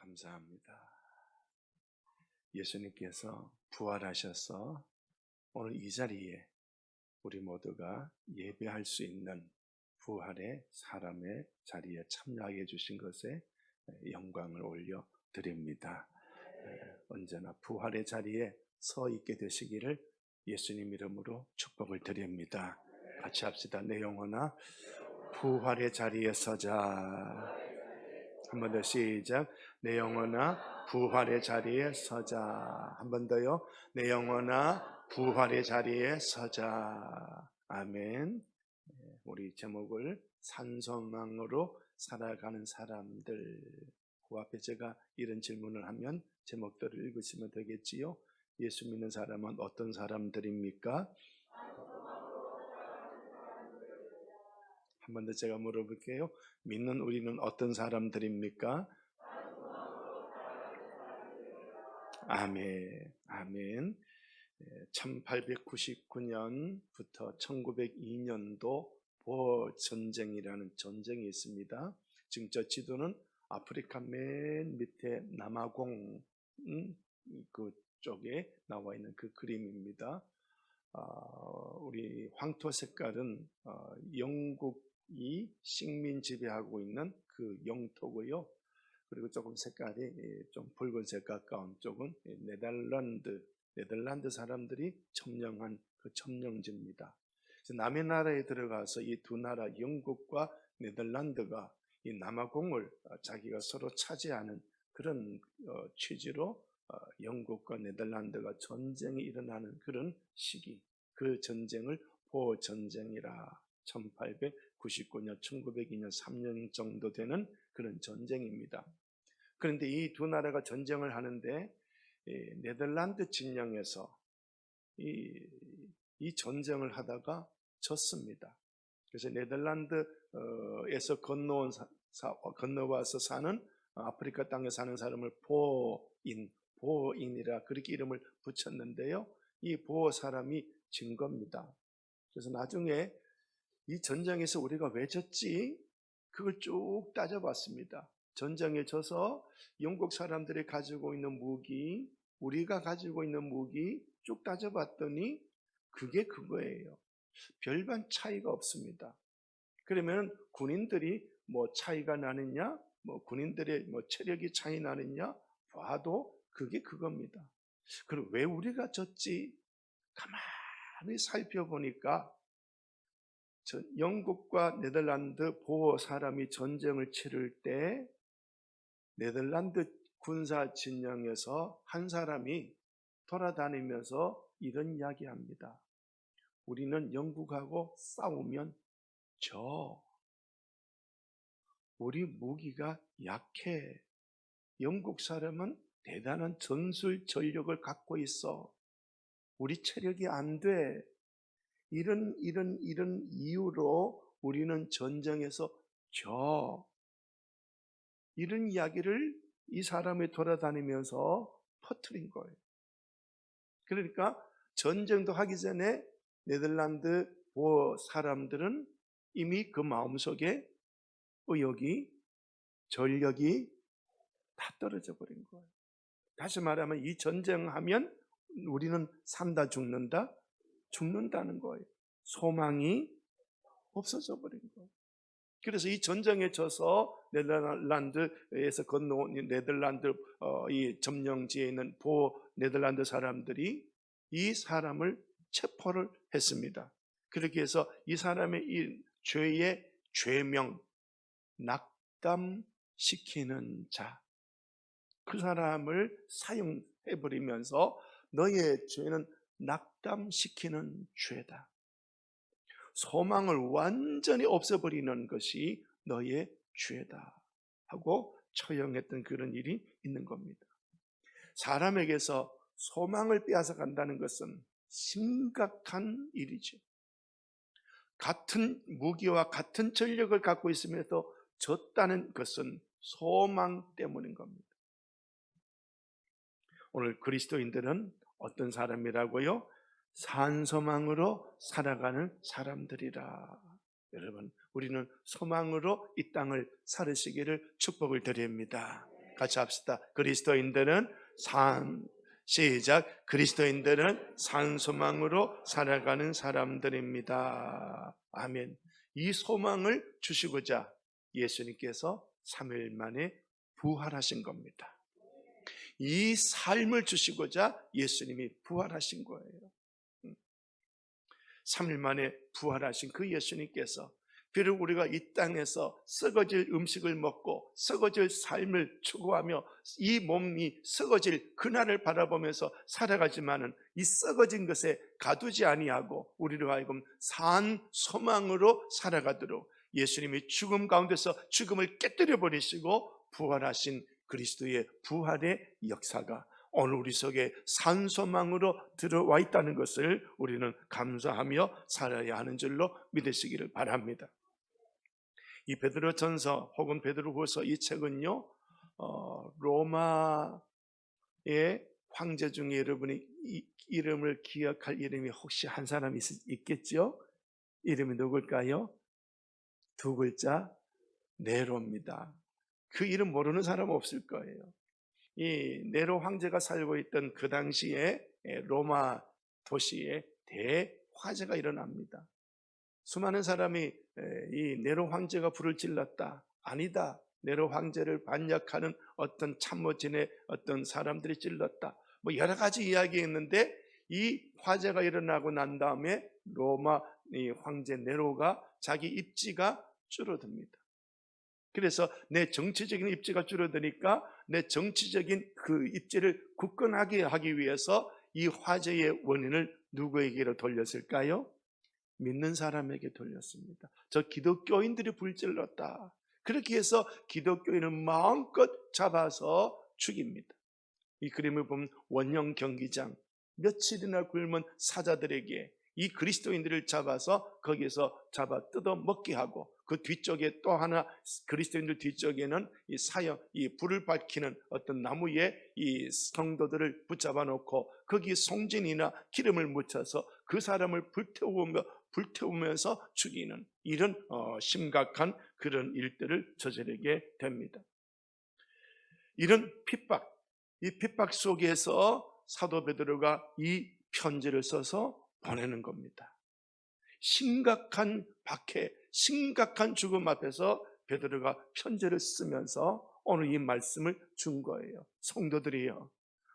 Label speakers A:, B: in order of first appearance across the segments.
A: 감사합니다. 예수님께서 부활하셔서 오늘 이 자리에 우리 모두가 예배할 수 있는 부활의 사람의 자리에 참여하게 해주신 것에 영광을 올려드립니다. 언제나 부활의 자리에 서 있게 되시기를 예수님 이름으로 축복을 드립니다. 같이 합시다. 내 영혼아 부활의 자리에 서자. 한 번 더 시작. 내 영혼아 부활의 자리에 서자. 한 번 더요. 내 영혼아 부활의 자리에 서자. 아멘. 우리 제목을 산소망으로 살아가는 사람들. 그 앞에 제가 이런 질문을 하면 제목들을 읽으시면 되겠지요. 예수 믿는 사람은 어떤 사람들입니까? 한 번 더 제가 물어볼게요. 믿는 우리는 어떤 사람들입니까? 아멘. 아멘. 1899년부터 1902년도 보전쟁이라는 전쟁이 있습니다. 지금 저 지도는 아프리카 맨 밑에 남아공 그쪽에 나와 있는 그 그림입니다. 우리 황토 색깔은 영국이 식민 지배하고 있는 그 영토고요. 그리고 조금 색깔이 좀 붉은색 가까운 쪽은 네덜란드 사람들이 점령한 그 점령지입니다. 그래서 남의 나라에 들어가서 이 두 나라 영국과 네덜란드가 이 남아공을 자기가 서로 차지하는 그런 취지로 영국과 네덜란드가 전쟁이 일어나는 그런 시기, 그 전쟁을 보전쟁이라 1899년, 1902년 3년 정도 되는 그런 전쟁입니다. 그런데 이 두 나라가 전쟁을 하는데 네덜란드 진영에서 이 전쟁을 하다가 졌습니다. 그래서 네덜란드에서 건너와서 사는 아프리카 땅에 사는 사람을 보인이라 그렇게 이름을 붙였는데요. 이 보호 사람이 진 겁니다. 그래서 나중에 이 전쟁에서 우리가 왜 졌지? 그걸 쭉 따져봤습니다. 전쟁에 져서 영국 사람들이 가지고 있는 무기, 우리가 가지고 있는 무기 쭉 따져봤더니 그게 그거예요. 별반 차이가 없습니다. 그러면 군인들이 뭐 차이가 나느냐, 뭐 군인들의 뭐 체력이 차이 나느냐 봐도 그게 그겁니다. 그럼 왜 우리가 졌지? 가만히 살펴보니까 영국과 네덜란드 보호 사람이 전쟁을 치를 때 네덜란드 군사 진영에서 한 사람이 돌아다니면서 이런 이야기합니다. 우리는 영국하고 싸우면 져. 우리 무기가 약해. 영국 사람은 대단한 전술 전력을 갖고 있어. 우리 체력이 안 돼. 이런 이유로 우리는 전쟁에서 져. 이런 이야기를 이 사람이 돌아다니면서 퍼뜨린 거예요. 그러니까 전쟁도 하기 전에 네덜란드 보호 사람들은 이미 그 마음속에 의욕이, 전력이 다 떨어져 버린 거예요. 다시 말하면 이 전쟁하면 우리는 산다 죽는다? 죽는다는 거예요. 소망이 없어져 버린 거예요. 그래서 이 전쟁에 져서 네덜란드에서 건너온 네덜란드 이 점령지에 있는 보호 네덜란드 사람들이 이 사람을 체포를 했습니다. 그렇게 해서 이 사람의 이 죄의 죄명, 낙담시키는 자, 그 사람을 사용해버리면서 너의 죄는 낙담시키는 죄다. 소망을 완전히 없애버리는 것이 너의 죄다 하고 처형했던 그런 일이 있는 겁니다. 사람에게서 소망을 빼앗아 간다는 것은 심각한 일이죠. 같은 무기와 같은 전력을 갖고 있으면서 졌다는 것은 소망 때문인 겁니다. 오늘 그리스도인들은 어떤 사람이라고요? 산소망으로 살아가는 사람들이라. 여러분, 우리는 소망으로 이 땅을 살으시기를 축복을 드립니다. 같이 합시다. 그리스도인들은 시작. 그리스도인들은 산 소망으로 살아가는 사람들입니다. 아멘. 이 소망을 주시고자 예수님께서 3일 만에 부활하신 겁니다. 이 삶을 주시고자 예수님이 부활하신 거예요. 3일 만에 부활하신 그 예수님께서 비록 우리가 이 땅에서 썩어질 음식을 먹고 썩어질 삶을 추구하며 이 몸이 썩어질 그날을 바라보면서 살아가지만은 이 썩어진 것에 가두지 아니하고 우리로 하여금 산 소망으로 살아가도록 예수님이 죽음 가운데서 죽음을 깨뜨려 버리시고 부활하신 그리스도의 부활의 역사가 오늘 우리 속에 산 소망으로 들어와 있다는 것을 우리는 감사하며 살아야 하는 줄로 믿으시기를 바랍니다. 이 베드로전서 혹은 베드로후서 이 책은요, 로마의 황제 중에 여러분이 이름을 기억할 이름이 혹시 한 사람이 있겠죠? 이름이 누굴까요? 두 글자, 네로입니다. 그 이름 모르는 사람 없을 거예요. 이 네로 황제가 살고 있던 그 당시에 로마 도시에 대화재가 일어납니다. 수많은 사람이 이 네로 황제가 불을 질렀다. 아니다. 네로 황제를 반역하는 어떤 참모진의 어떤 사람들이 질렀다. 뭐 여러 가지 이야기했는데 이 화재가 일어나고 난 다음에 로마 이 황제 네로가 자기 입지가 줄어듭니다. 그래서 내 정치적인 입지가 줄어드니까 내 정치적인 그 입지를 굳건하게 하기 위해서 이 화재의 원인을 누구에게로 돌렸을까요? 믿는 사람에게 돌렸습니다. 저 기독교인들이 불질렀다. 그렇게 해서 기독교인은 마음껏 잡아서 죽입니다. 이 그림을 보면 원형 경기장, 며칠이나 굶은 사자들에게 이 그리스도인들을 잡아서 거기에서 잡아 뜯어 먹게 하고 그 뒤쪽에 또 하나 그리스도인들 뒤쪽에는 이 사형, 이 불을 밝히는 어떤 나무에 이 성도들을 붙잡아 놓고 거기 송진이나 기름을 묻혀서 그 사람을 불태우면서 죽이는 이런 심각한 그런 일들을 저지르게 됩니다. 이런 핍박, 이 핍박 속에서 사도 베드로가 이 편지를 써서 보내는 겁니다. 심각한 박해, 심각한 죽음 앞에서 베드로가 편지를 쓰면서 오늘 이 말씀을 준 거예요. 성도들이요,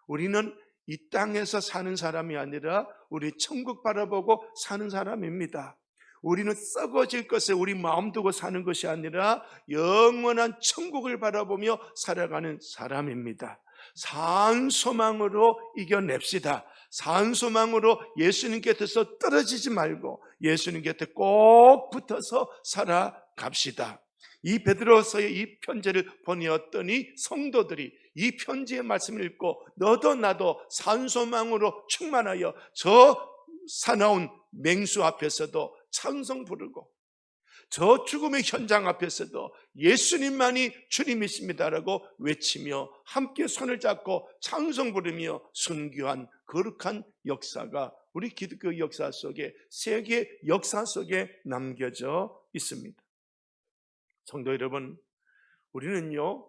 A: 우리는 이 땅에서 사는 사람이 아니라 우리 천국 바라보고 사는 사람입니다. 우리는 썩어질 것에 우리 마음 두고 사는 것이 아니라 영원한 천국을 바라보며 살아가는 사람입니다. 산 소망으로 이겨냅시다. 산 소망으로 예수님 곁에서 떨어지지 말고 예수님 곁에 꼭 붙어서 살아갑시다. 이 베드로서의 이 편지를 보내었더니 성도들이 이 편지의 말씀을 읽고 너도 나도 산 소망으로 충만하여 저 사나운 맹수 앞에서도 찬송 부르고 저 죽음의 현장 앞에서도 예수님만이 주님이십니다라고 외치며 함께 손을 잡고 찬송 부르며 순교한 거룩한 역사가 우리 기독교 역사 속에, 세계 역사 속에 남겨져 있습니다. 성도 여러분, 우리는요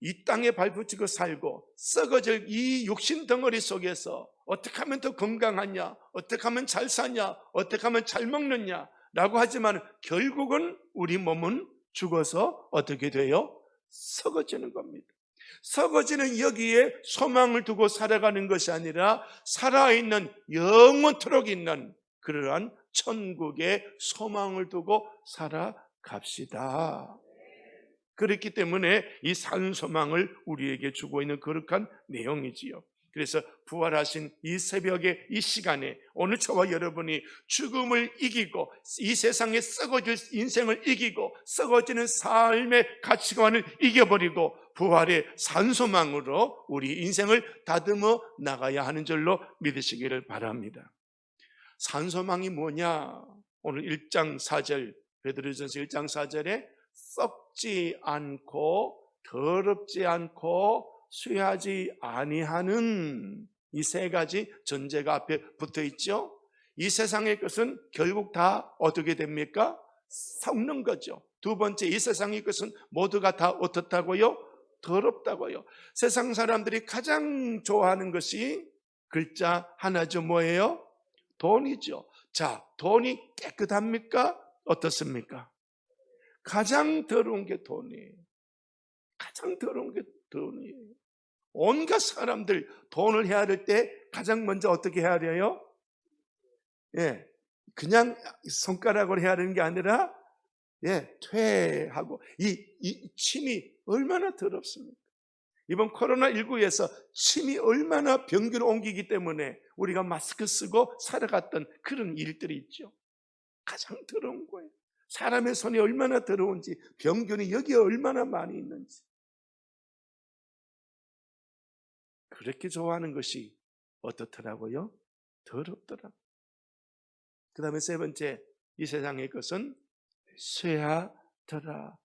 A: 이 땅에 발붙이고 살고 썩어질 이 육신 덩어리 속에서 어떻게 하면 더 건강하냐, 어떻게 하면 잘 사냐, 어떻게 하면 잘 먹느냐 라고 하지만 결국은 우리 몸은 죽어서 어떻게 돼요? 썩어지는 겁니다. 썩어지는 여기에 소망을 두고 살아가는 것이 아니라 살아있는 영원토록 있는 그러한 천국의 소망을 두고 살아갑시다. 그렇기 때문에 이 산 소망을 우리에게 주고 있는 거룩한 내용이지요. 그래서 부활하신 이 새벽에 이 시간에 오늘 저와 여러분이 죽음을 이기고 이 세상에 썩어질 인생을 이기고 썩어지는 삶의 가치관을 이겨버리고 부활의 산소망으로 우리 인생을 다듬어 나가야 하는 줄로 믿으시기를 바랍니다. 산소망이 뭐냐? 오늘 1장 4절 베드로전서 1장 4절에 썩지 않고 더럽지 않고 쇠하지 아니하는 이 세 가지 전제가 앞에 붙어 있죠. 이 세상의 것은 결국 다 어떻게 됩니까? 썩는 거죠. 두 번째, 이 세상의 것은 모두가 다 어떻다고요? 더럽다고요. 세상 사람들이 가장 좋아하는 것이 글자 하나죠. 뭐예요? 돈이죠. 자, 돈이 깨끗합니까? 어떻습니까? 가장 더러운 게 돈이에요. 가장 더러운 게 돈이에요. 온갖 사람들 돈을 헤아릴 때 가장 먼저 어떻게 헤아려요? 예, 그냥 손가락으로 헤아리는 게 아니라 퇴하고 이 침이 얼마나 더럽습니까? 이번 코로나19에서 침이 얼마나 병균을 옮기기 때문에 우리가 마스크 쓰고 살아갔던 그런 일들이 있죠. 가장 더러운 거예요. 사람의 손이 얼마나 더러운지, 병균이 여기에 얼마나 많이 있는지. 그렇게 좋아하는 것이 어떻더라고요? 더럽더라고요. 그 다음에 세 번째, 이 세상의 것은 쇠하더라.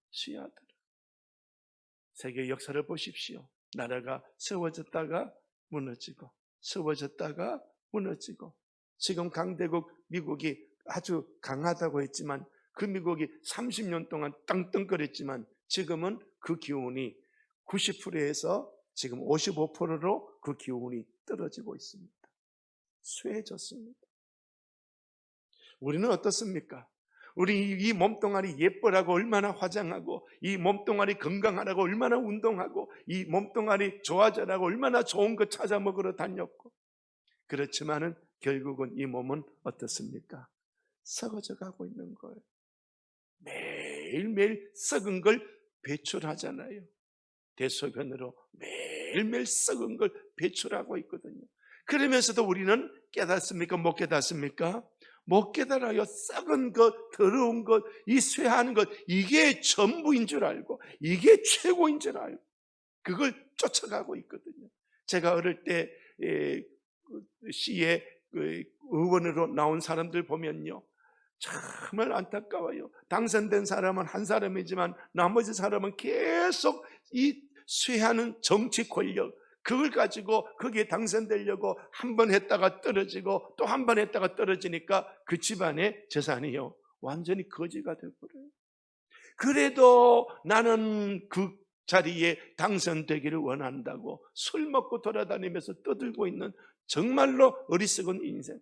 A: 세계 역사를 보십시오. 나라가 세워졌다가 무너지고, 세워졌다가 무너지고, 지금 강대국 미국이 아주 강하다고 했지만 그 미국이 30년 동안 땅땅거렸지만 지금은 그 기운이 90%에서 지금 55%로 그 기운이 떨어지고 있습니다. 쇠해졌습니다. 우리는 어떻습니까? 우리 이 몸뚱아리 예뻐라고 얼마나 화장하고, 이 몸뚱아리 건강하라고 얼마나 운동하고, 이 몸뚱아리 좋아져라고 얼마나 좋은 거 찾아 먹으러 다녔고, 그렇지만은 결국은 이 몸은 어떻습니까? 썩어져 가고 있는 거예요. 매일매일 썩은 걸 배출하잖아요. 대소변으로 매일매일 썩은 걸 배출하고 있거든요. 그러면서도 우리는 깨닫습니까? 못 깨닫습니까? 못 깨달아요. 썩은 것, 더러운 것, 이 쇠하는 것, 이게 전부인 줄 알고, 이게 최고인 줄 알고, 그걸 쫓아가고 있거든요. 제가 어릴 때 시에 의원으로 나온 사람들 보면요, 정말 안타까워요. 당선된 사람은 한 사람이지만 나머지 사람은 계속 이 쇠하는 정치 권력, 그걸 가지고 거기에 당선되려고 한 번 했다가 떨어지고 또 한 번 했다가 떨어지니까 그 집안의 재산이요, 완전히 거지가 되어버려요. 그래도 나는 그 자리에 당선되기를 원한다고 술 먹고 돌아다니면서 떠들고 있는 정말로 어리석은 인생.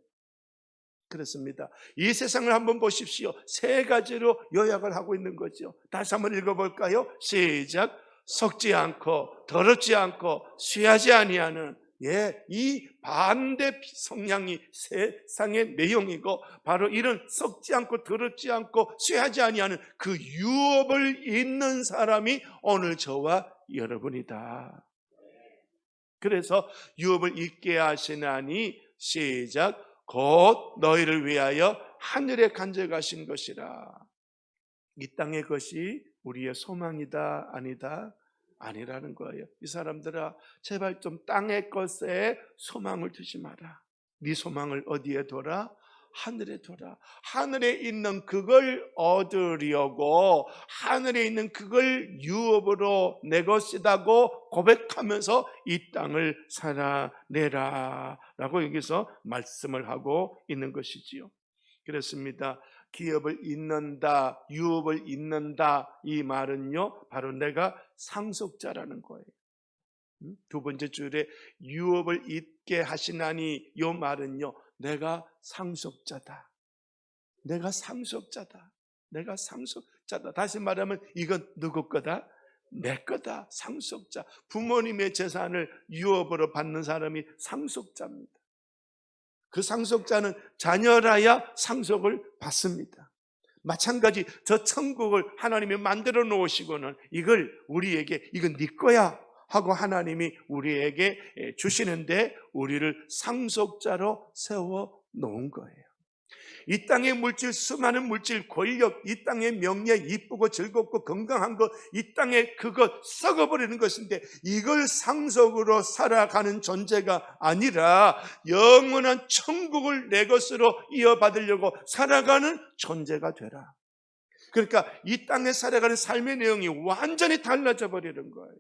A: 그렇습니다. 이 세상을 한번 보십시오. 세 가지로 요약을 하고 있는 거죠. 다시 한번 읽어볼까요? 시작. 썩지 않고 더럽지 않고 쇠하지 아니하는, 이 반대 성향이 세상의 내용이고, 바로 이런 썩지 않고 더럽지 않고 쇠하지 아니하는 그 유업을 잇는 사람이 오늘 저와 여러분이다. 그래서 유업을 잇게 하시나니, 시작, 곧 너희를 위하여 하늘에 간직하신 것이라. 이 땅의 것이 우리의 소망이다, 아니다? 아니라는 거예요. 이 사람들아, 제발 좀 땅의 것에 소망을 두지 마라. 네 소망을 어디에 둬라? 하늘에 둬라. 하늘에 있는 그걸 얻으려고, 하늘에 있는 그걸 유업으로 내 것이라고 고백하면서 이 땅을 살아내라 라고 여기서 말씀을 하고 있는 것이지요. 그렇습니다. 기업을 잇는다, 유업을 잇는다, 이 말은요, 바로 내가 상속자라는 거예요. 두 번째 줄에 유업을 잇게 하시나니, 이 말은요, 내가 상속자다. 내가 상속자다. 내가 상속자다. 다시 말하면 이건 누구 거다? 내 거다. 상속자. 부모님의 재산을 유업으로 받는 사람이 상속자입니다. 그 상속자는 자녀라야 상속을 받습니다. 마찬가지 저 천국을 하나님이 만들어 놓으시고는 이걸 우리에게, 이건 네 거야 하고 하나님이 우리에게 주시는데, 우리를 상속자로 세워 놓은 거예요. 이 땅의 물질, 수많은 물질, 권력, 이 땅의 명예, 이쁘고 즐겁고 건강한 것, 이 땅의 그것 썩어버리는 것인데, 이걸 상속으로 살아가는 존재가 아니라 영원한 천국을 내 것으로 이어받으려고 살아가는 존재가 되라. 그러니까 이 땅에 살아가는 삶의 내용이 완전히 달라져 버리는 거예요.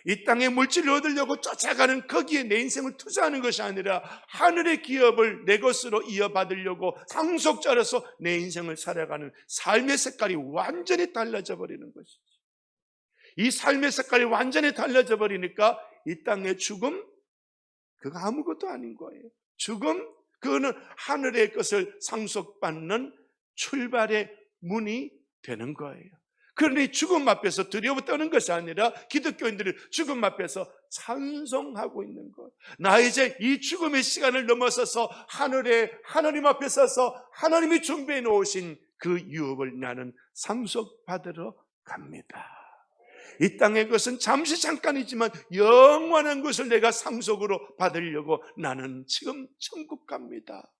A: 이 땅의 물질을 얻으려고 쫓아가는 거기에 내 인생을 투자하는 것이 아니라 하늘의 기업을 내 것으로 이어받으려고 상속자로서 내 인생을 살아가는 삶의 색깔이 완전히 달라져 버리는 것이죠. 이 삶의 색깔이 완전히 달라져 버리니까 이 땅의 죽음, 그거 아무것도 아닌 거예요. 죽음, 그거는 하늘의 것을 상속받는 출발의 문이 되는 거예요. 그러니 죽음 앞에서 두려워 떠는 것이 아니라 기독교인들이 죽음 앞에서 찬송하고 있는 거예요. 나 이제 이 죽음의 시간을 넘어서서 하나님 앞에 서서 하나님이 준비해 놓으신 그 유업을 나는 상속받으러 갑니다. 이 땅의 것은 잠시 잠깐이지만 영원한 것을 내가 상속으로 받으려고 나는 지금 천국 갑니다.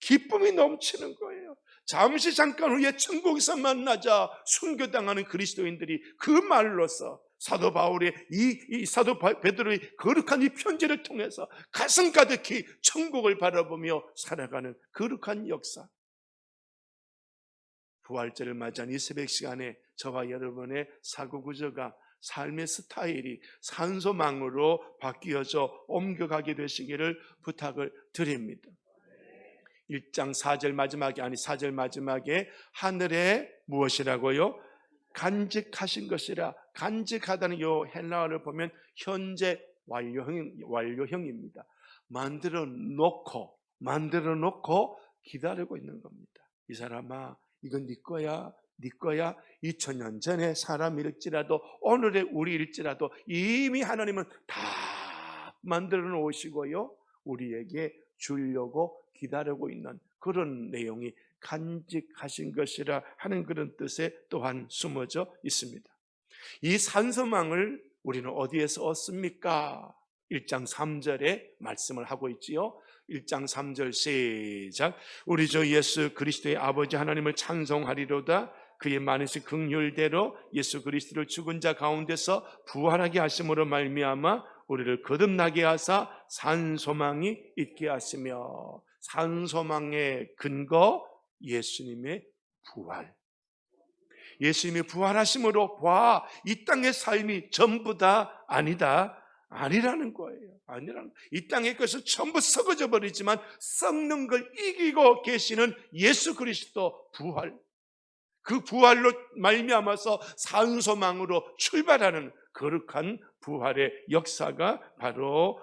A: 기쁨이 넘치는 거예요. 잠시 잠깐 후에 천국에서 만나자 순교당하는 그리스도인들이 그 말로서 사도 바울의 이 사도 베드로의 거룩한 이 편지를 통해서 가슴 가득히 천국을 바라보며 살아가는 거룩한 역사. 부활절을 맞이한 이 새벽 시간에 저와 여러분의 사고구조가 삶의 스타일이 산소망으로 바뀌어져 옮겨가게 되시기를 부탁을 드립니다. 1장 4절 마지막에, 아니 4절 마지막에 하늘에 무엇이라고요? 간직하신 것이라. 간직하다는 이 헬라어를 보면 현재 완료형입니다. 만들어 놓고 기다리고 있는 겁니다. 이 사람아, 이건 네 거야, 네 거야. 2000년 전에 사람일지라도 오늘의 우리일지라도 이미 하나님은 다 만들어 놓으시고요, 우리에게 주려고 기다리고 있는 그런 내용이 간직하신 것이라 하는 그런 뜻에 또한 숨어져 있습니다. 이 산소망을 우리는 어디에서 얻습니까? 1장 3절에 말씀을 하고 있지요. 1장 3절 시작. 우리 주 예수 그리스도의 아버지 하나님을 찬송하리로다. 그의 많으신 긍휼대로 예수 그리스도를 죽은 자 가운데서 부활하게 하심으로 말미암아 우리를 거듭나게 하사 산소망이 있게 하시며, 산소망의 근거 예수님의 부활. 예수님이 부활하심으로 이 땅의 삶이 전부 다 아니라는 거예요. 이 땅의 것은 전부 썩어져 버리지만 썩는 걸 이기고 계시는 예수 그리스도 부활, 그 부활로 말미암아서 산소망으로 출발하는 거룩한 부활의 역사가 바로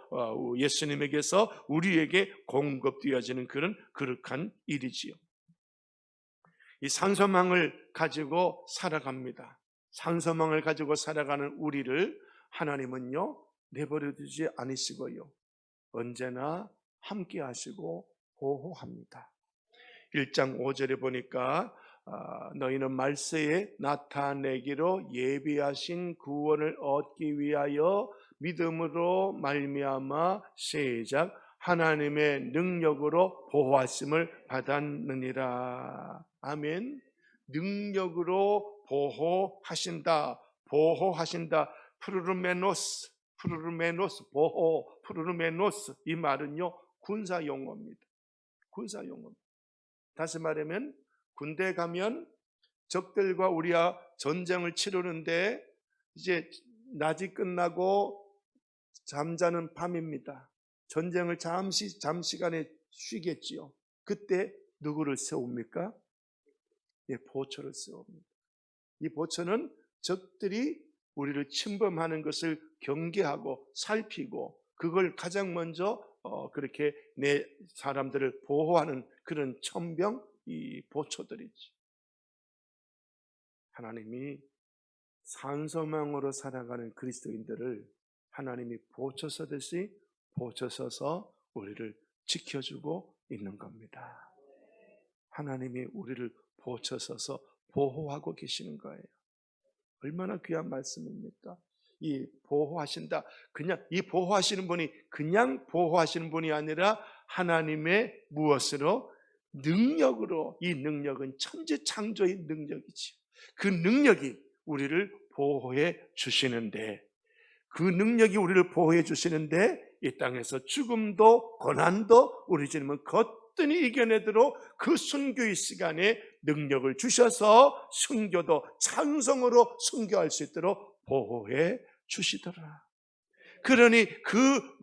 A: 예수님에게서 우리에게 공급되어지는 그런 거룩한 일이지요. 이 산소망을 가지고 살아갑니다. 산소망을 가지고 살아가는 우리를 하나님은요, 내버려 두지 않으시고요, 언제나 함께 하시고 보호합니다. 1장 5절에 보니까 너희는 말세에 나타내기로 예비하신 구원을 얻기 위하여 믿음으로 말미암아 시작 하나님의 능력으로 보호하심을 받았느니라. 아멘. 능력으로 보호하신다. 프루르메노스, 보호, 프루르메노스. 이 말은요, 군사 용어입니다. 군사 용어. 다시 말하면 군대 가면 적들과 우리가 전쟁을 치르는데 이제 낮이 끝나고 잠자는 밤입니다. 전쟁을 잠시간에 쉬겠지요. 그때 누구를 세웁니까? 보초를 세웁니다. 이 보초는 적들이 우리를 침범하는 것을 경계하고 살피고 그걸 가장 먼저 그렇게 내 사람들을 보호하는 그런 천병, 이 보초들이지. 하나님이 산소망으로 살아가는 그리스도인들을 하나님이 보초서듯이 보초서서 우리를 지켜주고 있는 겁니다. 하나님이 우리를 보초서서 보호하고 계시는 거예요. 얼마나 귀한 말씀입니까? 이 보호하신다. 그냥 이 보호하시는 분이 그냥 보호하시는 분이 아니라 하나님의 무엇으로? 능력으로. 이 능력은 천지 창조의 능력이지. 그 능력이 우리를 보호해 주시는데, 그 능력이 우리를 보호해 주시는데 이 땅에서 죽음도 고난도 우리 주님은 거뜬히 이겨내도록 그 순교의 시간에 능력을 주셔서 순교도 찬송으로 순교할 수 있도록 보호해 주시더라. 그러니 그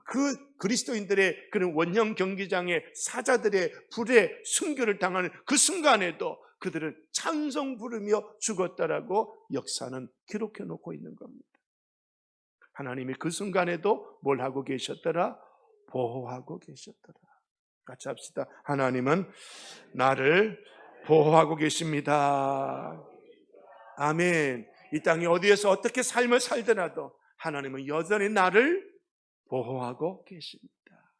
A: 그리스도인들의 그런 원형 경기장의 사자들의 불에 순교를 당하는 그 순간에도 그들은 찬송 부르며 죽었다라고 역사는 기록해 놓고 있는 겁니다. 하나님이 그 순간에도 뭘 하고 계셨더라? 보호하고 계셨더라. 같이 합시다. 하나님은 나를 보호하고 계십니다. 아멘. 이 땅에 어디에서 어떻게 삶을 살더라도 하나님은 여전히 나를 보호하고 계십니다.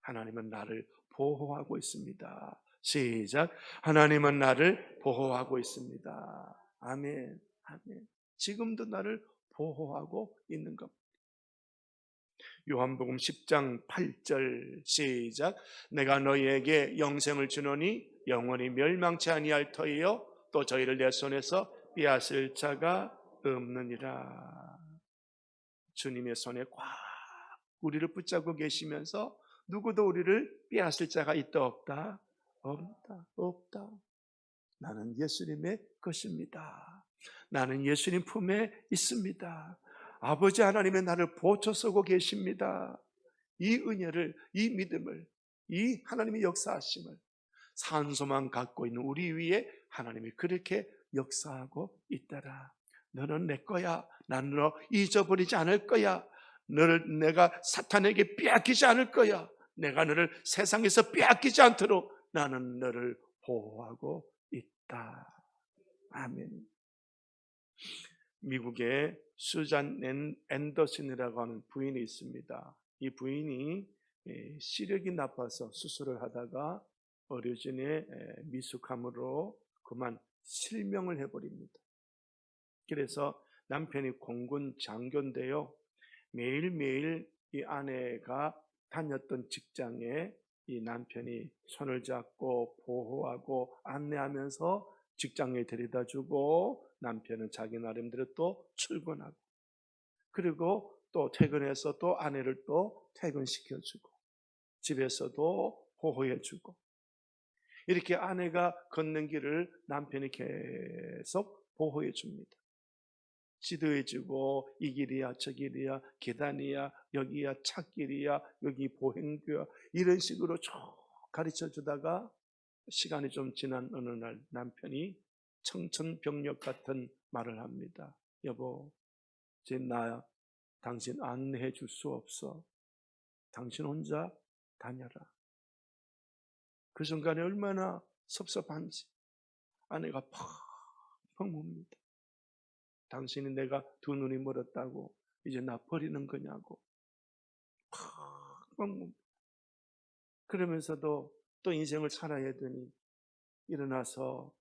A: 하나님은 나를 보호하고 있습니다. 시작. 하나님은 나를 보호하고 있습니다. 아멘. 아멘. 지금도 나를 보호하고 있는 겁니다. 요한복음 10장 8절 시작. 내가 너희에게 영생을 주노니 영원히 멸망치 아니할 터이요 또 저희를 내 손에서 빼앗을 자가 없느니라. 주님의 손에 꽉 우리를 붙잡고 계시면서 누구도 우리를 빼앗을 자가 있다 없다? 없다. 없다. 나는 예수님의 것입니다. 나는 예수님 품에 있습니다. 아버지 하나님의 나를 보초 쓰고 계십니다. 이 은혜를, 이 믿음을, 이 하나님의 역사하심을 산소만 갖고 있는 우리 위에 하나님이 그렇게 역사하고 있더라. 너는 내 거야. 나는 너 잊어버리지 않을 거야. 너를 내가 사탄에게 빼앗기지 않을 거야. 내가 너를 세상에서 빼앗기지 않도록 나는 너를 보호하고 있다. 아멘. 미국에 수잔 앤더슨이라고 하는 부인이 있습니다. 이 부인이 시력이 나빠서 수술을 하다가 어려진의 미숙함으로 그만 실명을 해버립니다. 그래서 남편이 공군 장교인데요. 매일매일 이 아내가 다녔던 직장에 이 남편이 손을 잡고 보호하고 안내하면서 직장에 데려다주고 남편은 자기 나름대로 또 출근하고 그리고 또 퇴근해서 또 아내를 또 퇴근시켜주고 집에서도 보호해주고 이렇게 아내가 걷는 길을 남편이 계속 보호해줍니다. 지도해주고 이 길이야 저 길이야 계단이야 여기야 찻길이야 여기 보행교야 이런 식으로 쭉 가르쳐주다가 시간이 좀 지난 어느 날 남편이 청천벽력 같은 말을 합니다. 여보, 이제 나 당신 안내해 줄 수 없어. 당신 혼자 다녀라. 그 순간에 얼마나 섭섭한지 아내가 펑펑 웁니다. 당신이 내가 두 눈이 멀었다고 이제 나 버리는 거냐고 펑펑 웁니다. 그러면서도 또 인생을 살아야 되니 일어나서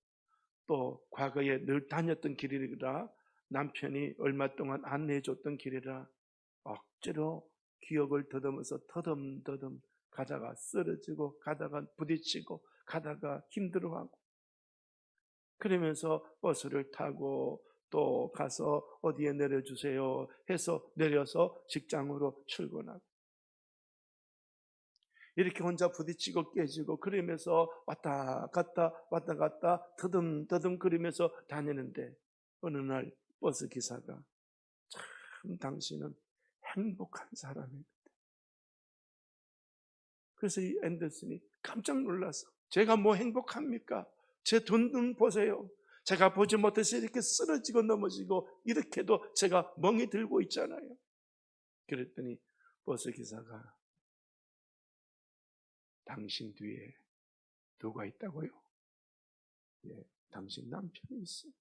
A: 또 과거에 늘 다녔던 길이라 남편이 얼마 동안 안내해 줬던 길이라 억지로 기억을 더듬어서 더듬더듬 가다가 쓰러지고 가다가 부딪히고 가다가 힘들어하고 그러면서 버스를 타고 또 가서 어디에 내려주세요 해서 내려서 직장으로 출근하고 이렇게 혼자 부딪히고 깨지고 그러면서 왔다 갔다 더듬더듬 그러면서 다니는데 어느 날 버스 기사가 참 당신은 행복한 사람입니다. 그래서 이 앤더슨이 깜짝 놀라서 제가 뭐 행복합니까? 제 돈 보세요. 제가 보지 못해서 이렇게 쓰러지고 넘어지고 이렇게도 제가 멍이 들고 있잖아요. 그랬더니 버스 기사가 당신 뒤에 누가 있다고요? 예, 당신 남편이 있어요.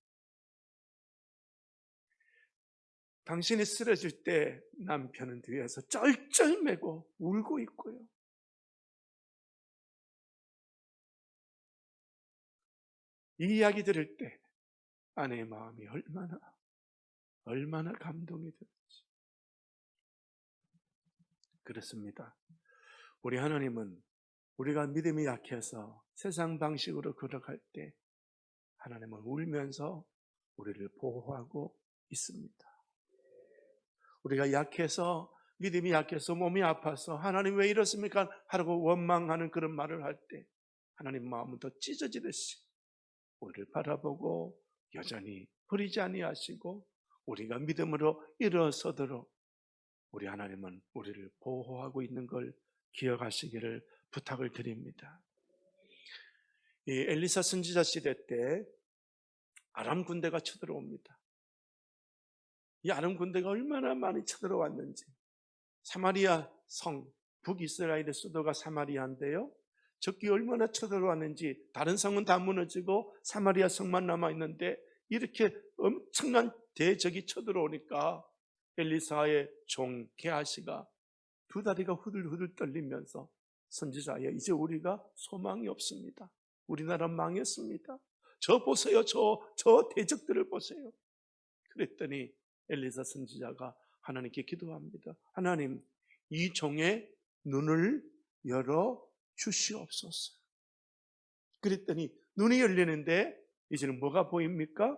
A: 당신이 쓰러질 때 남편은 뒤에서 쩔쩔매고 울고 있고요. 이 이야기 들을 때 아내의 마음이 얼마나 감동이 들었지. 그렇습니다. 우리 하나님은 우리가 믿음이 약해서 세상 방식으로 걸어갈 때 하나님은 울면서 우리를 보호하고 있습니다. 우리가 약해서 믿음이 약해서 몸이 아파서 하나님 왜 이렇습니까? 하라고 원망하는 그런 말을 할 때 하나님 마음은 더 찢어지듯이 우리를 바라보고 여전히 버리지 아니하시고 우리가 믿음으로 일어서도록 우리 하나님은 우리를 보호하고 있는 걸 기억하시기를 부탁을 드립니다. 이 엘리사 선지자 시대 때 아람 군대가 쳐들어옵니다. 이 아람 군대가 얼마나 많이 쳐들어왔는지. 사마리아 성, 북이스라엘의 수도가 사마리아인데요, 적이 얼마나 쳐들어왔는지. 다른 성은 다 무너지고 사마리아 성만 남아있는데 이렇게 엄청난 대적이 쳐들어오니까 엘리사의 종 게하시가 두 다리가 후들후들 떨리면서 선지자야, 이제 우리가 소망이 없습니다. 우리나라 망했습니다. 저 보세요. 저 대적들을 보세요. 그랬더니 엘리사 선지자가 하나님께 기도합니다. 하나님, 이 종의 눈을 열어 주시옵소서. 그랬더니 눈이 열리는데 이제는 뭐가 보입니까?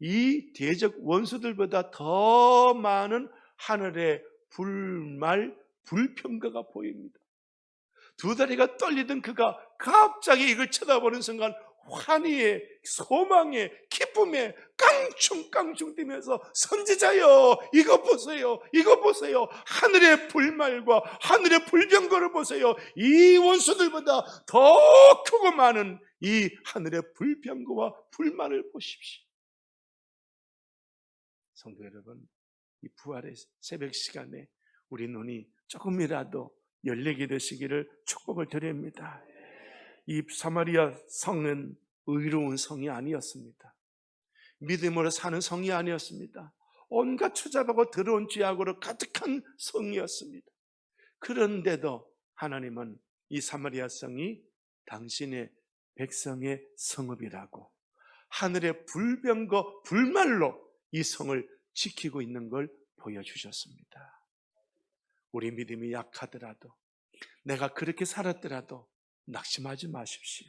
A: 이 대적 원수들보다 더 많은 하늘의 불말, 불평가가 보입니다. 두 다리가 떨리던 그가 갑자기 이걸 쳐다보는 순간 환희에, 소망에, 기쁨에 깡충깡충 뛰면서 선지자여, 이거 보세요, 이거 보세요. 하늘의 불말과 하늘의 불병거를 보세요. 이 원수들보다 더 크고 많은 이 하늘의 불병거와 불말을 보십시오. 성도 여러분, 이 부활의 새벽 시간에 우리 눈이 조금이라도 열리게 되시기를 축복을 드립니다. 이 사마리아 성은 의로운 성이 아니었습니다. 믿음으로 사는 성이 아니었습니다. 온갖 추잡하고 더러운 죄악으로 가득한 성이었습니다. 그런데도 하나님은 이 사마리아 성이 당신의 백성의 성읍이라고, 하늘의 불병거 불말로 이 성을 지키고 있는 걸 보여주셨습니다. 우리 믿음이 약하더라도, 내가 그렇게 살았더라도 낙심하지 마십시오.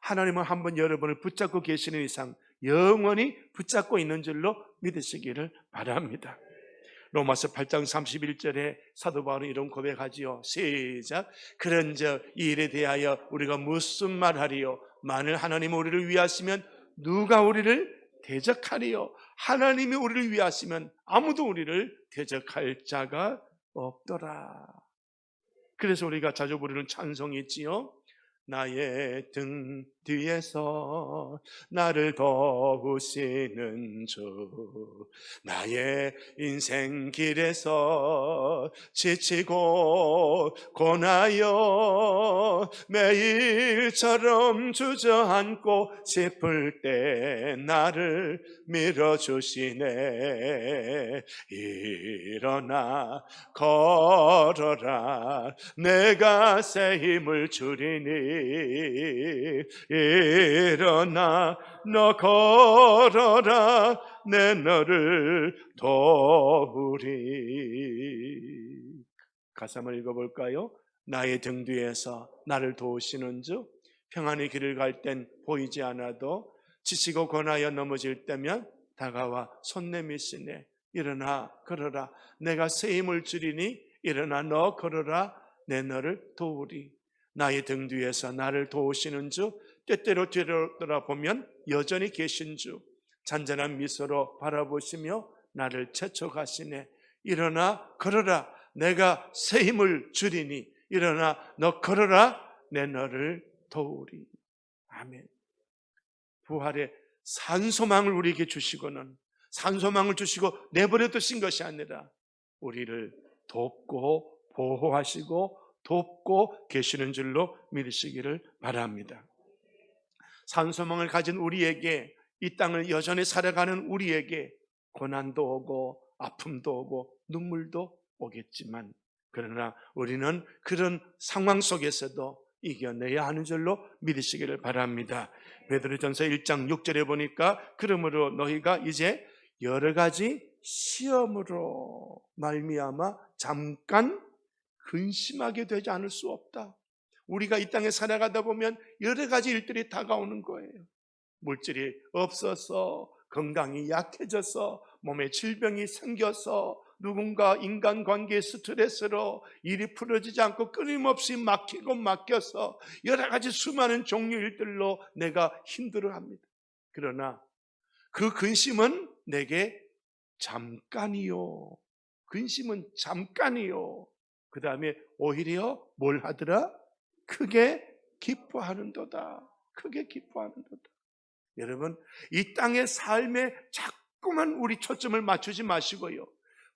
A: 하나님은 한번 여러분을 붙잡고 계시는 이상 영원히 붙잡고 있는 줄로 믿으시기를 바랍니다. 로마서 8장 31절에 사도 바울은 이런 고백하지요. 시작. 그런즉 이 일에 대하여 우리가 무슨 말하리요? 만일 하나님이 우리를 위하시면 누가 우리를 대적하리요? 하나님이 우리를 위하시면 아무도 우리를 대적할 자가 없더라. 그래서 우리가 자주 부르는 찬송이 있지요. 나의 등 뒤에서 나를 도우시는 주, 나의 인생 길에서 지치고 고나여 매일처럼 주저앉고 싶을 때 나를 밀어주시네. 일어나 걸어라, 내가 새 힘을 주리니. 일어나 너 걸어라, 내 너를 도우리. 가사 한번 읽어볼까요? 나의 등 뒤에서 나를 도우시는 주, 평안의 길을 갈 땐 보이지 않아도 지치고 고나여 넘어질 때면 다가와 손 내미시네. 일어나 걸어라, 내가 새 힘을 주리니. 일어나 너 걸어라, 내 너를 도우리. 나의 등 뒤에서 나를 도우시는 주, 때때로 뒤돌아보면 여전히 계신 주, 잔잔한 미소로 바라보시며 나를 채촉하시네. 일어나 걸어라, 내가 새 힘을 주리니. 일어나 너 걸어라, 내 너를 도우리. 아멘. 부활의 산소망을 우리에게 주시고는, 산소망을 주시고 내버려 두신 것이 아니라 우리를 돕고 보호하시고 돕고 계시는 줄로 믿으시기를 바랍니다. 산소망을 가진 우리에게, 이 땅을 여전히 살아가는 우리에게 고난도 오고 아픔도 오고 눈물도 오겠지만, 그러나 우리는 그런 상황 속에서도 이겨내야 하는 줄로 믿으시기를 바랍니다. 베드로전서 1장 6절에 보니까 그러므로 너희가 이제 여러 가지 시험으로 말미암아 잠깐 근심하게 되지 않을 수 없다. 우리가 이 땅에 살아가다 보면 여러 가지 일들이 다가오는 거예요. 물질이 없어서, 건강이 약해져서, 몸에 질병이 생겨서, 누군가 인간관계의 스트레스로 일이 풀어지지 않고 끊임없이 막히고 막혀서 여러 가지 수많은 종류 일들로 내가 힘들어합니다. 그러나 그 근심은 내게 잠깐이요. 근심은 잠깐이요. 그 다음에 오히려 뭘 하더라? 크게 기뻐하는도다. 크게 기뻐하는도다. 여러분, 이 땅의 삶에 자꾸만 우리 초점을 맞추지 마시고요,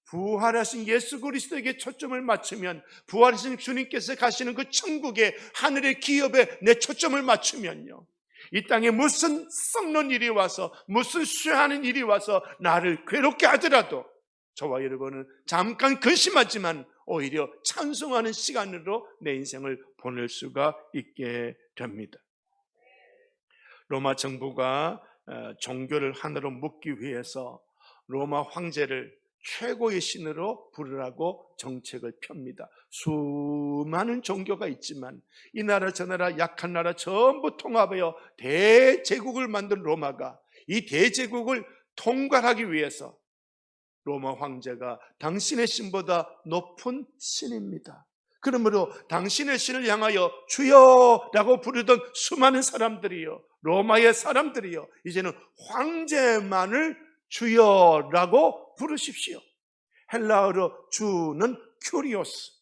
A: 부활하신 예수 그리스도에게 초점을 맞추면, 부활하신 주님께서 가시는 그 천국의 하늘의 기업에 내 초점을 맞추면요, 이 땅에 무슨 썩는 일이 와서, 무슨 쇠하는 일이 와서 나를 괴롭게 하더라도 저와 여러분은 잠깐 근심하지만 오히려 찬송하는 시간으로 내 인생을 보낼 수가 있게 됩니다. 로마 정부가 종교를 하나로 묶기 위해서 로마 황제를 최고의 신으로 부르라고 정책을 펴니다. 수많은 종교가 있지만 이 나라 저 나라 약한 나라 전부 통합하여 대제국을 만든 로마가, 이 대제국을 통괄하기 위해서 로마 황제가 당신의 신보다 높은 신입니다. 그러므로 당신의 신을 향하여 주여라고 부르던 수많은 사람들이요, 로마의 사람들이요, 이제는 황제만을 주여라고 부르십시오. 헬라어로 주는 큐리오스.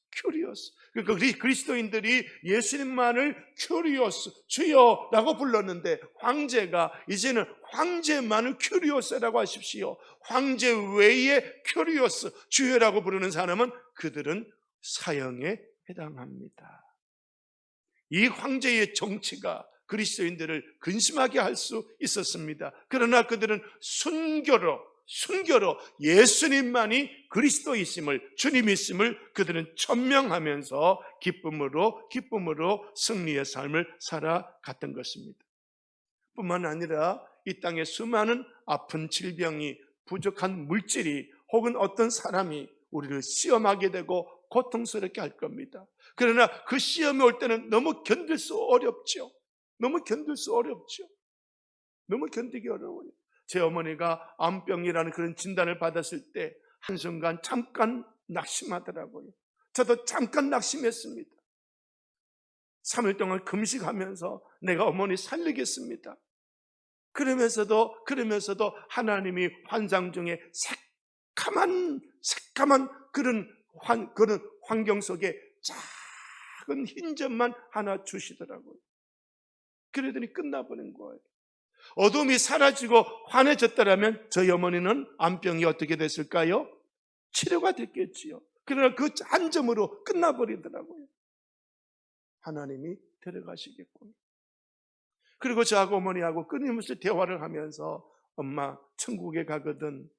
A: 그러니까 그리스도인들이 예수님만을 큐리오스, 주여라고 불렀는데 황제가 이제는 황제만을 큐리오스라고 하십시오. 황제 외에 큐리오스, 주여라고 부르는 사람은 그들은 사형에 해당합니다. 이 황제의 정치가 그리스도인들을 근심하게 할 수 있었습니다. 그러나 그들은 순교로 예수님만이 그리스도이심을, 주님이심을 그들은 천명하면서 기쁨으로 승리의 삶을 살아갔던 것입니다. 뿐만 아니라 이 땅에 수많은 아픈 질병이, 부족한 물질이, 혹은 어떤 사람이 우리를 시험하게 되고 고통스럽게 할 겁니다. 그러나 그 시험이 올 때는 너무 견딜 수 어렵죠. 너무 견디기 어려워요. 제 어머니가 암병이라는 그런 진단을 받았을 때 한순간 잠깐 낙심하더라고요. 저도 잠깐 낙심했습니다. 3일 동안 금식하면서 내가 어머니 살리겠습니다. 그러면서도 하나님이 환상 중에 새카만 그런 환경 속에 작은 흰 점만 하나 주시더라고요. 그러더니 끝나버린 거예요. 어둠이 사라지고 환해졌다라면 저희 어머니는 암병이 어떻게 됐을까요? 치료가 됐겠지요. 그러나 그 한 점으로 끝나버리더라고요. 하나님이 데려가시겠군요. 그리고 저하고 어머니하고 끊임없이 대화를 하면서 엄마 천국에 가거든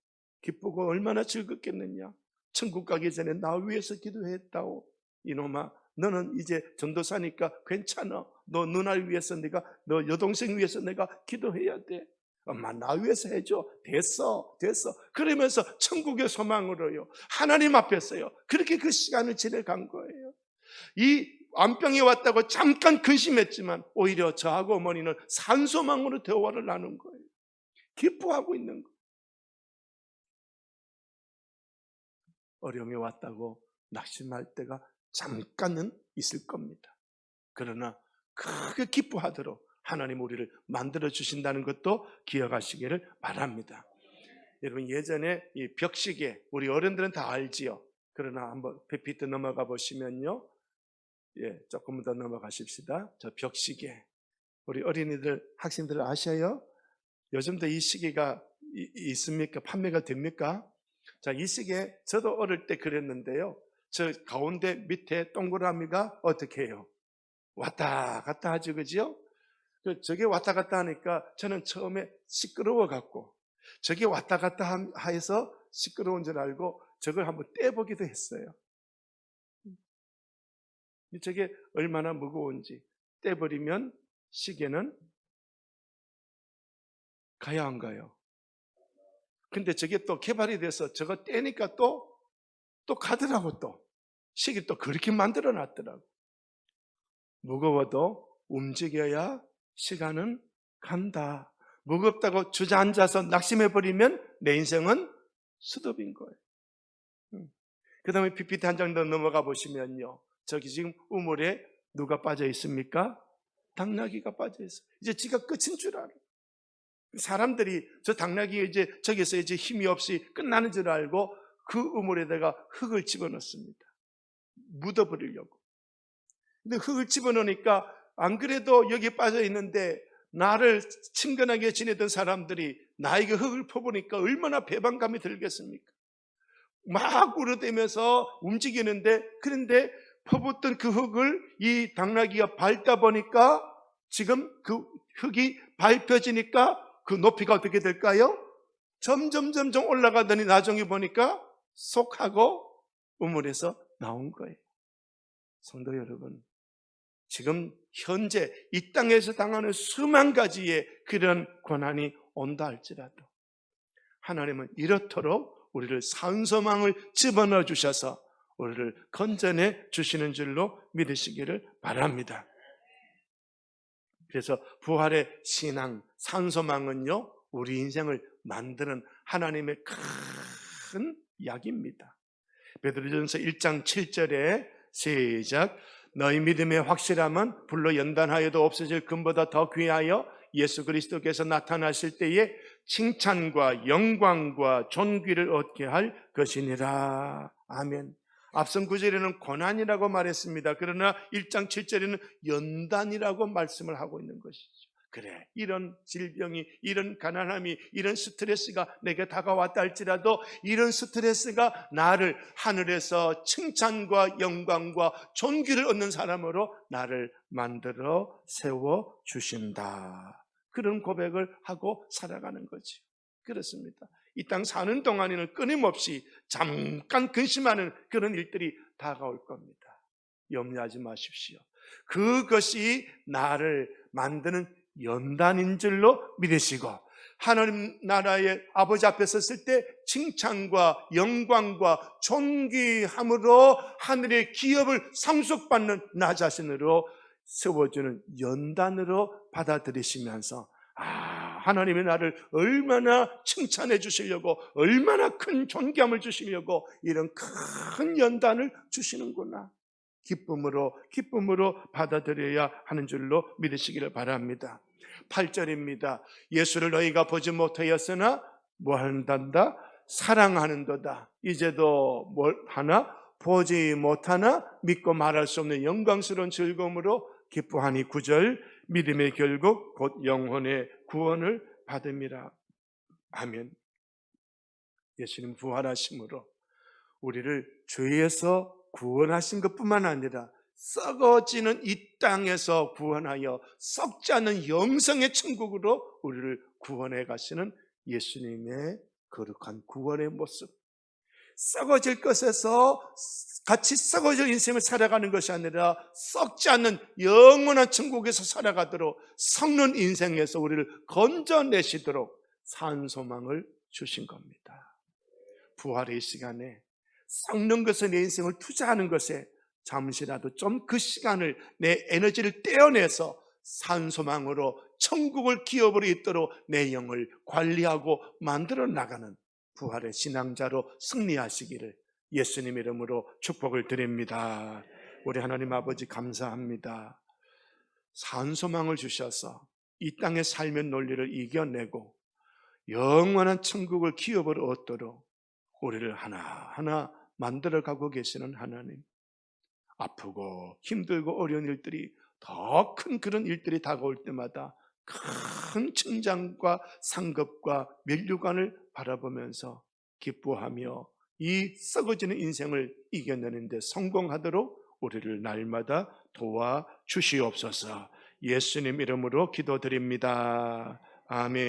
A: 기쁘고 얼마나 즐겁겠느냐. 천국 가기 전에 나 위해서 기도했다오. 이놈아, 너는 이제 전도사니까 괜찮아. 너 누나를 위해서 너 여동생 위해서 내가 기도해야 돼. 엄마 나 위해서 해줘. 됐어. 그러면서 천국의 소망으로요, 하나님 앞에서요, 그렇게 그 시간을 지내간 거예요. 이 암병이 왔다고 잠깐 근심했지만 오히려 저하고 어머니는 산소망으로 대화를 나눈 거예요. 기뻐하고 있는 거예요. 어려움이 왔다고 낙심할 때가 잠깐은 있을 겁니다. 그러나 크게 기뻐하도록 하나님 우리를 만들어 주신다는 것도 기억하시기를 바랍니다. 여러분, 예전에 이 벽시계, 우리 어른들은 다 알지요. 그러나 한번 페피트 넘어가 보시면요, 조금 더 넘어가십시다. 저 벽시계, 우리 어린이들, 학생들 아셔요? 요즘도 이 시계가 있습니까? 판매가 됩니까? 자, 이 시계 저도 어릴 때 그랬는데요, 저 가운데 밑에 동그라미가 어떻게 해요? 왔다 갔다 하죠, 그죠? 저게 왔다 갔다 하니까 저는 처음에 시끄러워 갖고, 저게 왔다 갔다 해서 시끄러운 줄 알고 저걸 한번 떼보기도 했어요. 저게 얼마나 무거운지. 떼버리면 시계는 가야 안 가요? 근데 저게 또 개발이 돼서 저거 떼니까 또 가더라고. 또 시계 또 그렇게 만들어 놨더라고. 무거워도 움직여야 시간은 간다. 무겁다고 주저앉아서 낙심해버리면 내 인생은 수도빈 거예요. 그 다음에 PPT 한 장 더 넘어가 보시면요, 저기 지금 우물에 누가 빠져 있습니까? 당나귀가 빠져 있어요. 이제 지가 끝인 줄 알아요. 사람들이 저 당나귀 이제 저기서 이제 힘이 없이 끝나는 줄 알고 그 우물에다가 흙을 집어넣습니다. 묻어버리려고. 근데 흙을 집어넣으니까 안 그래도 여기 빠져 있는데 나를 친근하게 지내던 사람들이 나에게 흙을 퍼보니까 얼마나 배반감이 들겠습니까? 막 울어대면서 움직이는데, 그런데 퍼붓던 그 흙을 이 당나귀가 밟다 보니까 지금 그 흙이 밟혀지니까 그 높이가 어떻게 될까요? 점점 올라가더니 나중에 보니까 속하고 우물에서 나온 거예요. 성도 여러분, 지금 현재 이 땅에서 당하는 수만 가지의 그런 고난이 온다 할지라도 하나님은 이렇도록 우리를 산소망을 집어넣어 주셔서 우리를 건져내 주시는 줄로 믿으시기를 바랍니다. 그래서 부활의 신앙, 산소망은요, 우리 인생을 만드는 하나님의 큰 약입니다. 베드로전서 1장 7절에 시작, 너희 믿음의 확실함은 불로 연단하여도 없어질 금보다 더 귀하여 예수 그리스도께서 나타나실 때에 칭찬과 영광과 존귀를 얻게 할 것이니라. 아멘. 앞선 구절에는 고난이라고 말했습니다. 그러나 1장 7절에는 연단이라고 말씀을 하고 있는 것이죠. 그래, 이런 질병이, 이런 가난함이, 이런 스트레스가 내게 다가왔다 할지라도 이런 스트레스가 나를 하늘에서 칭찬과 영광과 존귀를 얻는 사람으로 나를 만들어 세워 주신다. 그런 고백을 하고 살아가는 거지. 그렇습니다. 이 땅 사는 동안에는 끊임없이 잠깐 근심하는 그런 일들이 다가올 겁니다. 염려하지 마십시오. 그것이 나를 만드는 연단인 줄로 믿으시고, 하나님 나라의 아버지 앞에 섰을 때 칭찬과 영광과 존귀함으로 하늘의 기업을 상속받는 나 자신으로 세워주는 연단으로 받아들이시면서, 하나님이 나를 얼마나 칭찬해 주시려고, 얼마나 큰 존귀함을 주시려고 이런 큰 연단을 주시는구나, 기쁨으로 받아들여야 하는 줄로 믿으시기를 바랍니다. 8절입니다. 예수를 너희가 보지 못하였으나 뭐 한단다? 사랑하는도다. 이제도 뭘 하나? 보지 못하나 믿고 말할 수 없는 영광스러운 즐거움으로 기뻐하니. 9절, 믿음의 결국 곧 영혼의 구원을 받음이라. 아멘. 예수님 부활하심으로 우리를 죄에서 구원하신 것뿐만 아니라 썩어지는 이 땅에서 구원하여 썩지 않는 영생의 천국으로 우리를 구원해 가시는 예수님의 거룩한 구원의 모습. 썩어질 것에서 같이 썩어질 인생을 살아가는 것이 아니라 썩지 않는 영원한 천국에서 살아가도록, 썩는 인생에서 우리를 건져내시도록 산소망을 주신 겁니다. 부활의 시간에 썩는 것에 내 인생을 투자하는 것에 잠시라도 좀 그 시간을, 내 에너지를 떼어내서 산소망으로 천국을 기업으로 있도록 내 영을 관리하고 만들어 나가는 부활의 신앙자로 승리하시기를 예수님 이름으로 축복을 드립니다. 우리 하나님 아버지 감사합니다. 산소망을 주셔서 이 땅의 삶의 논리를 이겨내고 영원한 천국을 기업으로 얻도록 우리를 하나하나 만들어가고 계시는 하나님, 아프고 힘들고 어려운 일들이, 더 큰 그런 일들이 다가올 때마다 큰 칭찬과 상급과 면류관을 바라보면서 기뻐하며 이 썩어지는 인생을 이겨내는 데 성공하도록 우리를 날마다 도와주시옵소서. 예수님 이름으로 기도드립니다. 아멘.